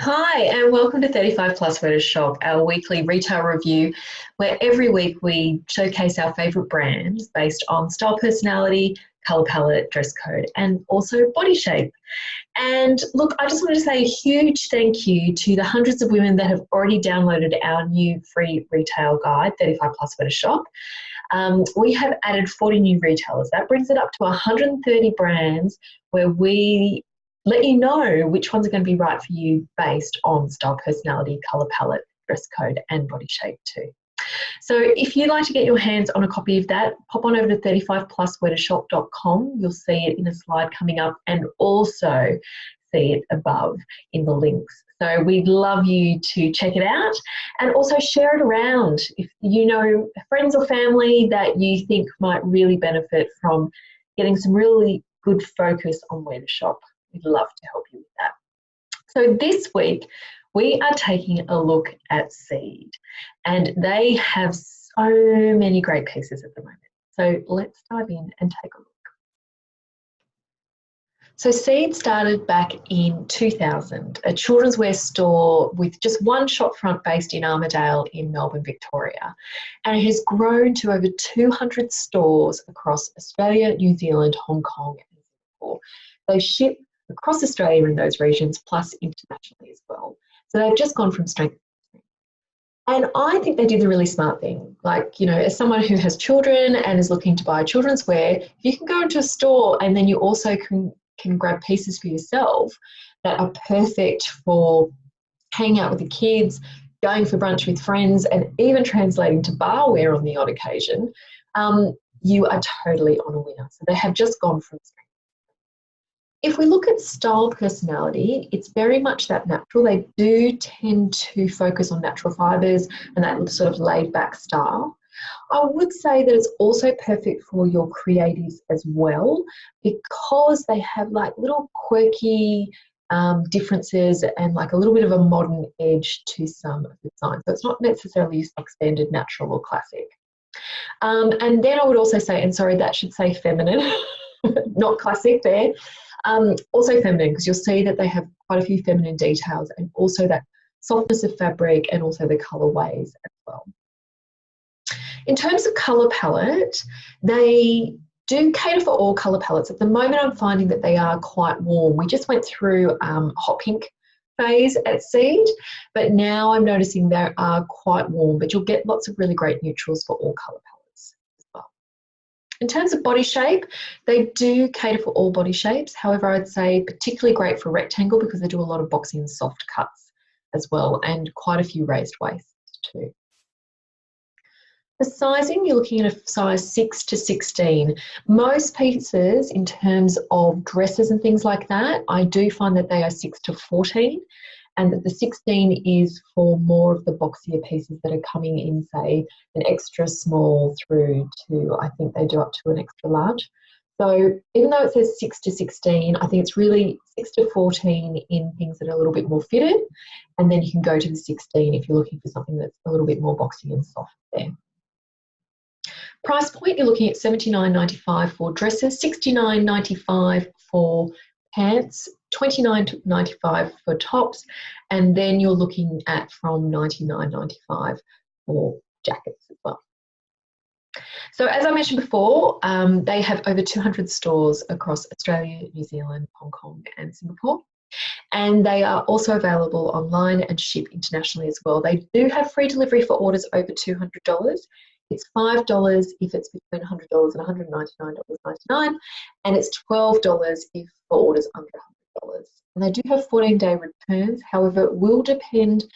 Hi, and welcome to 35 Plus Where to Shop, our weekly retail review, where every week we showcase our favourite brands based on style, personality, colour palette, dress code, and also body shape. And look, I just wanted to say a huge thank you to the hundreds of women that have already downloaded our new free retail guide, 35 Plus Where to Shop. We have added 40 new retailers. That brings it up to 130 brands where we let you know which ones are going to be right for you based on style, personality, colour palette, dress code, and body shape too. So if you'd like to get your hands on a copy of that, pop on over to 35pluswheretoshop.com. You'll see it in a slide coming up and also see it above in the links. So we'd love you to check it out and also share it around. If you know friends or family that you think might really benefit from getting some really good focus on where to shop, we'd love to help you with that. So this week, we are taking a look at Seed, and they have so many great pieces at the moment. So let's dive in and take a look. So Seed started back in 2000, a children's wear store with just one shop front based in Armidale in Melbourne, Victoria. And it has grown to over 200 stores across Australia, New Zealand, Hong Kong and Singapore. They ship across Australia in those regions, plus internationally as well. So they've just gone from strength to strength. And I think they did the really smart thing. Like, you know, as someone who has children and is looking to buy children's wear, if you can go into a store and then you also can grab pieces for yourself that are perfect for hanging out with the kids, going for brunch with friends, and even translating to bar wear on the odd occasion, you are totally on a winner. So they have just gone from strength. If we look at style personality, it's very much that natural. They do tend to focus on natural fibres and that sort of laid back style. I would say that it's also perfect for your creatives as well because they have like little quirky differences and like a little bit of a modern edge to some of the design. So it's not necessarily like standard natural or classic. And then I would also say, and sorry, that should say feminine, not classic there. Also feminine, because you'll see that they have quite a few feminine details and also that softness of fabric and also the colourways as well. In terms of colour palette, they do cater for all colour palettes. At the moment, I'm finding that they are quite warm. We just went through hot pink phase at Seed, but now I'm noticing they are quite warm, but you'll get lots of really great neutrals for all colour palettes as well. In terms of body shape, they do cater for all body shapes. However, I'd say particularly great for rectangle because they do a lot of boxy and soft cuts as well, and quite a few raised waists too. The sizing, you're looking at a size 6 to 16. Most pieces in terms of dresses and things like that, I do find that they are 6 to 14 and that the 16 is for more of the boxier pieces that are coming in, say, an extra small through to, I think they do up to an extra large. So even though it says 6 to 16, I think it's really 6 to 14 in things that are a little bit more fitted, and then you can go to the 16 if you're looking for something that's a little bit more boxy and soft there. Price point, you're looking at $79.95 for dresses, $69.95 for pants, $29.95 for tops, and then you're looking at from $99.95 for jackets as well. So as I mentioned before, they have over 200 stores across Australia, New Zealand, Hong Kong and Singapore. And they are also available online and ship internationally as well. They do have free delivery for orders over $200. It's $5 if it's between $100 and $199.99, and it's $12 if for orders under $100. And they do have 14-day returns. However, it will depend,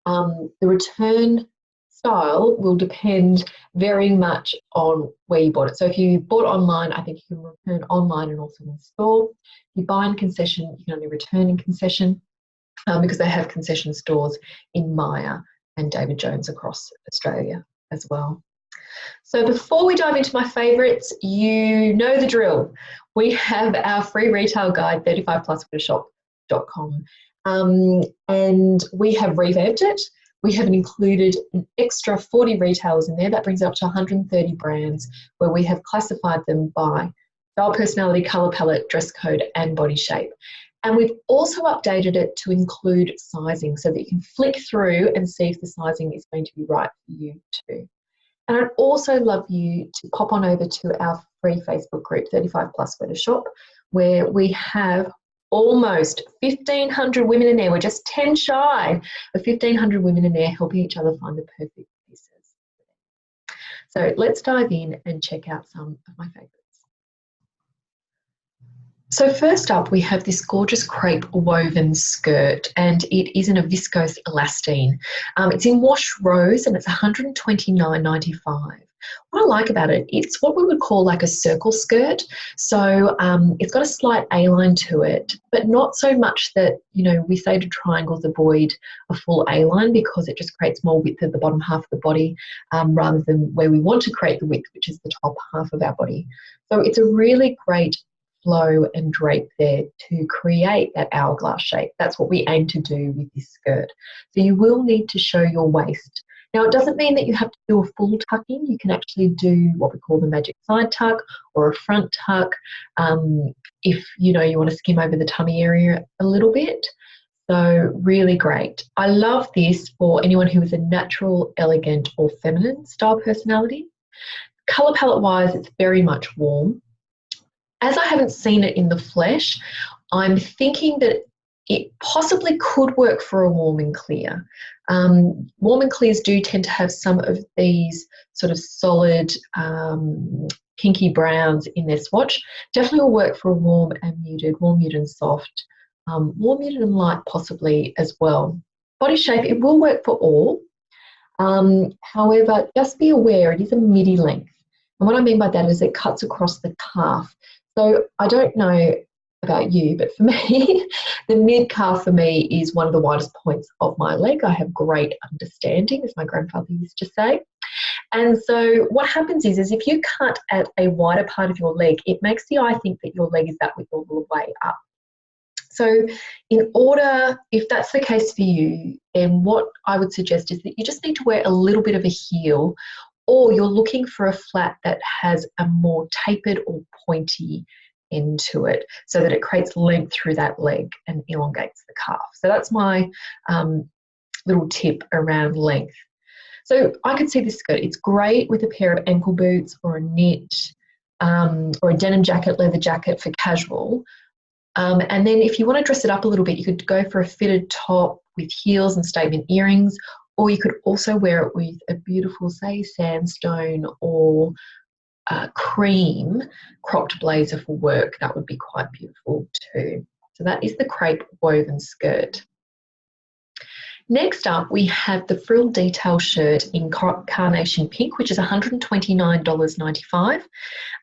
the return style will depend very much on where you bought it. So if you bought online, I think you can return online and also in store. If you buy in concession, you can only return in concession because they have concession stores in Myer and David Jones across Australia as well. So before we dive into my favourites, you know the drill. We have our free retail guide, 35pluswheretoshop.com, and we have revamped it. We have included an extra 40 retailers in there. That brings it up to 130 brands where we have classified them by style, personality, colour palette, dress code and body shape. And we've also updated it to include sizing so that you can flick through and see if the sizing is going to be right for you too. And I'd also love you to pop on over to our free Facebook group, 35 Plus Sweater Shop, where we have almost 1,500 women in there. We're just 10 shy of 1,500 women in there helping each other find the perfect pieces. So let's dive in and check out some of my favourites. So first up, we have this gorgeous crepe woven skirt, and it is in a viscose elastine. It's in wash rose and it's $129.95. What I like about it, it's what we would call like a circle skirt. So it's got a slight A-line to it, but not so much that, you know, we say to triangles avoid a full A-line because it just creates more width at the bottom half of the body rather than where we want to create the width, which is the top half of our body. So it's a really great flow and drape there to create that hourglass shape. That's what we aim to do with this skirt. So you will need to show your waist. Now, it doesn't mean that you have to do a full tucking. You can actually do what we call the magic side tuck or a front tuck if you know you want to skim over the tummy area a little bit. So really great. I love this for anyone who is a natural, elegant or feminine style personality. Colour palette wise, it's very much warm. As I haven't seen it in the flesh, I'm thinking that it possibly could work for a warm and clear. Warm and clears do tend to have some of these sort of solid pinky browns in their swatch. Definitely will work for a warm, muted and soft, warm, muted and light possibly as well. Body shape, it will work for all. However, just be aware it is a midi length. And what I mean by that is it cuts across the calf. So I don't know about you, but for me, the mid-calf for me is one of the widest points of my leg. I have great understanding, as my grandfather used to say. And so what happens is if you cut at a wider part of your leg, it makes the eye think that your leg is that width all the way up. So in order, if that's the case for you, then what I would suggest is that you just need to wear a little bit of a heel, or you're looking for a flat that has a more tapered or pointy end to it so that it creates length through that leg and elongates the calf. So that's my little tip around length. So I could see this skirt. It's great with a pair of ankle boots or a knit or a denim jacket, leather jacket for casual. And then if you want to dress it up a little bit, you could go for a fitted top with heels and statement earrings, or you could also wear it with a beautiful, say, sandstone or cream cropped blazer for work. That would be quite beautiful too. So that is the crepe woven skirt. Next up, we have the frill detail shirt in carnation pink, which is $129.95.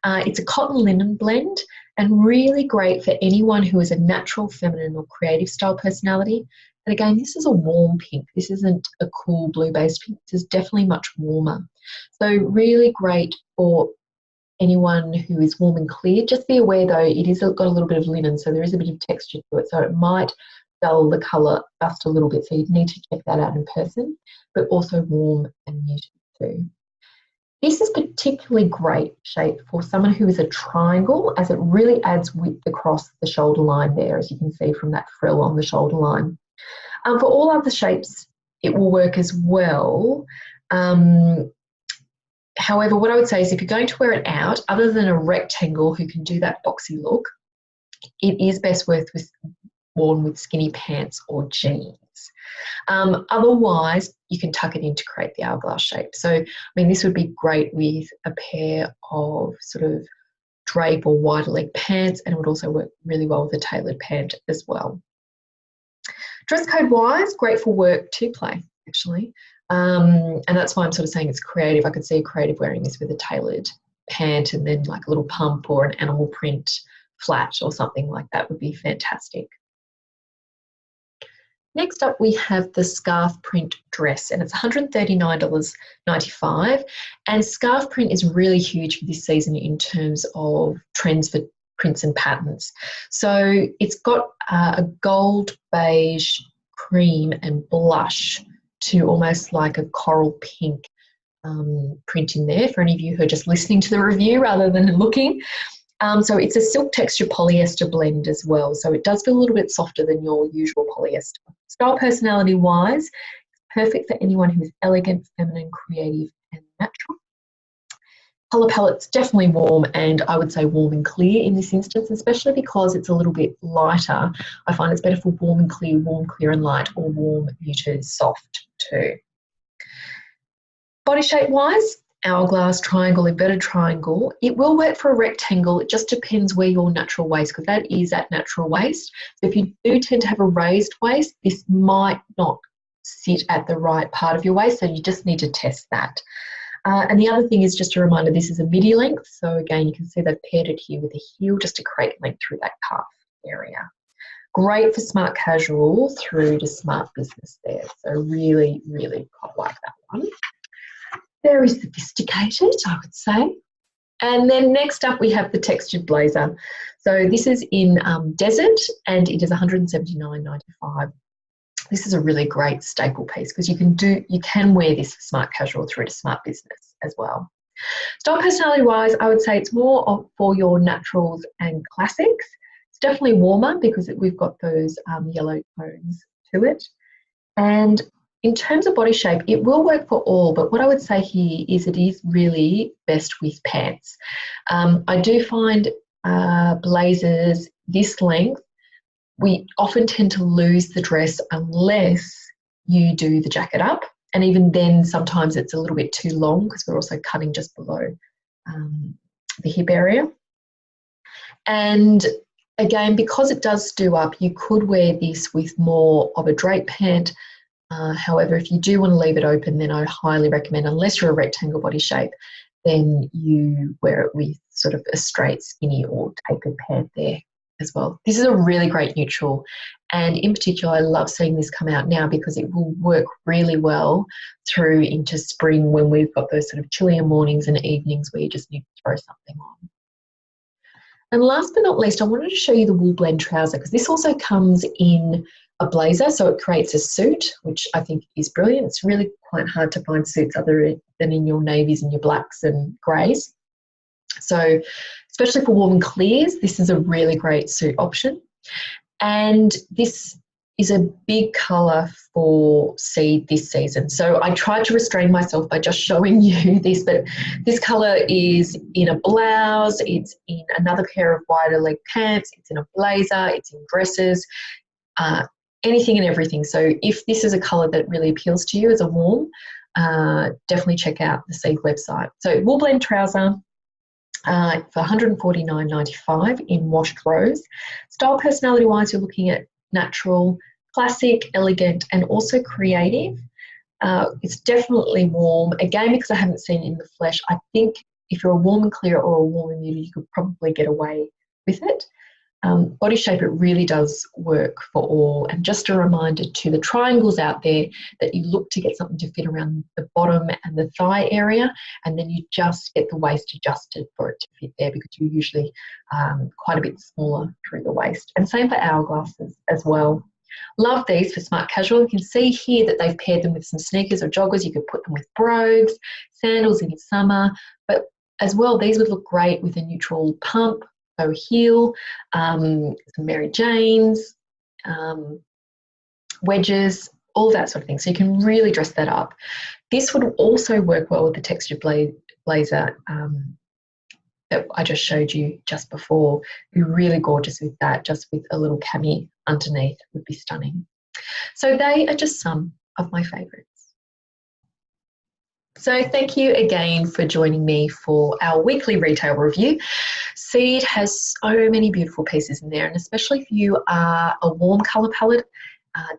It's a cotton linen blend and really great for anyone who is a natural, feminine or creative style personality. And again, this is a warm pink. This isn't a cool blue-based pink. This is definitely much warmer. So really great for anyone who is warm and clear. Just be aware though, it is got a little bit of linen, so there is a bit of texture to it. So it might dull the colour just a little bit. So you'd need to check that out in person, but also warm and muted too. This is particularly great shape for someone who is a triangle, as it really adds width across the shoulder line there, as you can see from that frill on the shoulder line. For all other shapes, it will work as well. However, what I would say is if you're going to wear it out, other than a rectangle who can do that boxy look, it is best worn with skinny pants or jeans. Otherwise, you can tuck it in to create the hourglass shape. So, I mean, this would be great with a pair of sort of drape or wider leg pants, and it would also work really well with a tailored pant as well. Dress code wise, great for work to play, actually. And that's why I'm sort of saying it's creative. I could see a creative wearing this with a tailored pant and then like a little pump or an animal print flat or something like that would be fantastic. Next up, we have the scarf print dress, and it's $139.95. And scarf print is really huge for this season in terms of trends for prints and patterns. So it's got a gold, beige, cream and blush to almost like a coral pink print in there for any of you who are just listening to the review rather than looking. So it's a silk texture polyester blend as well. So it does feel a little bit softer than your usual polyester. Style personality wise, perfect for anyone who is elegant, feminine, creative and natural. Colour palette's definitely warm, and I would say warm and clear in this instance, especially because it's a little bit lighter. I find it's better for warm, clear and light, or warm, muted, soft too. Body shape wise, hourglass, triangle, inverted triangle. It will work for a rectangle. It just depends where your natural waist, because that is at natural waist. So if you do tend to have a raised waist, this might not sit at the right part of your waist, so you just need to test that. And the other thing is just a reminder, this is a midi length. So again, you can see they've paired it here with a heel just to create length through that calf area. Great for smart casual through to smart business there. So really, really quite like that one. Very sophisticated, I would say. And then next up we have the textured blazer. So this is in desert, and it is $179.95. This is a really great staple piece because you can wear this for smart casual through to smart business as well. Style personality wise, I would say it's more for your naturals and classics. It's definitely warmer because we've got those yellow tones to it. And in terms of body shape, it will work for all, but what I would say here is it is really best with pants. I do find blazers this length, we often tend to lose the dress unless you do the jacket up. And even then, sometimes it's a little bit too long because we're also cutting just below the hip area. And again, because it does stew up, you could wear this with more of a drape pant. However, if you do want to leave it open, then I highly recommend, unless you're a rectangle body shape, then you wear it with sort of a straight, skinny or tapered pant there as well. This is a really great neutral, and in particular I love seeing this come out now because it will work really well through into spring when we've got those sort of chillier mornings and evenings where you just need to throw something on. And last but not least, I wanted to show you the wool blend trouser because this also comes in a blazer, so it creates a suit, which I think is brilliant. It's really quite hard to find suits other than in your navies and your blacks and greys. So especially for warm and clears, this is a really great suit option. And this is a big colour for seed this season. So I tried to restrain myself by just showing you this, but this colour is in a blouse, it's in another pair of wider leg pants, it's in a blazer, it's in dresses, anything and everything. So if this is a colour that really appeals to you as a warm, definitely check out the Seed website. So wool blend trouser, for $149.95 in washed rose. Style personality wise, you're looking at natural, classic, elegant and also creative. It's definitely warm. Again, because I haven't seen it in the flesh, I think if you're a warm and clear or a warm and muted, you could probably get away with it. Body shape, it really does work for all. And just a reminder to the triangles out there that you look to get something to fit around the bottom and the thigh area, and then you just get the waist adjusted for it to fit there because you're usually quite a bit smaller through the waist. And same for hourglasses as well. Love these for smart casual. You can see here that they've paired them with some sneakers or joggers. You could put them with brogues, sandals in summer, but as well, these would look great with a neutral pump, so heel, some Mary Janes, wedges, all that sort of thing. So you can really dress that up. This would also work well with the textured blazer that I just showed you just before. Be really gorgeous with that, just with a little cami underneath would be stunning. So they are just some of my favourites. So thank you again for joining me for our weekly retail review. Seed has so many beautiful pieces in there, and especially if you are a warm colour palette,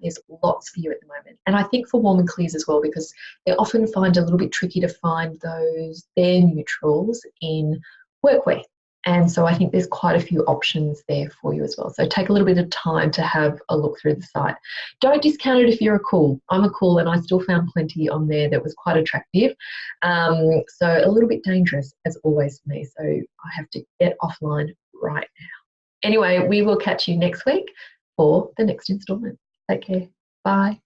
there's lots for you at the moment. And I think for warm and clears as well, because they often find it a little bit tricky to find their neutrals in workwear. And so I think there's quite a few options there for you as well. So take a little bit of time to have a look through the site. Don't discount it if you're a cool. I'm a cool, and I still found plenty on there that was quite attractive. So a little bit dangerous as always for me. So I have to get offline right now. Anyway, we will catch you next week for the next instalment. Take care. Bye.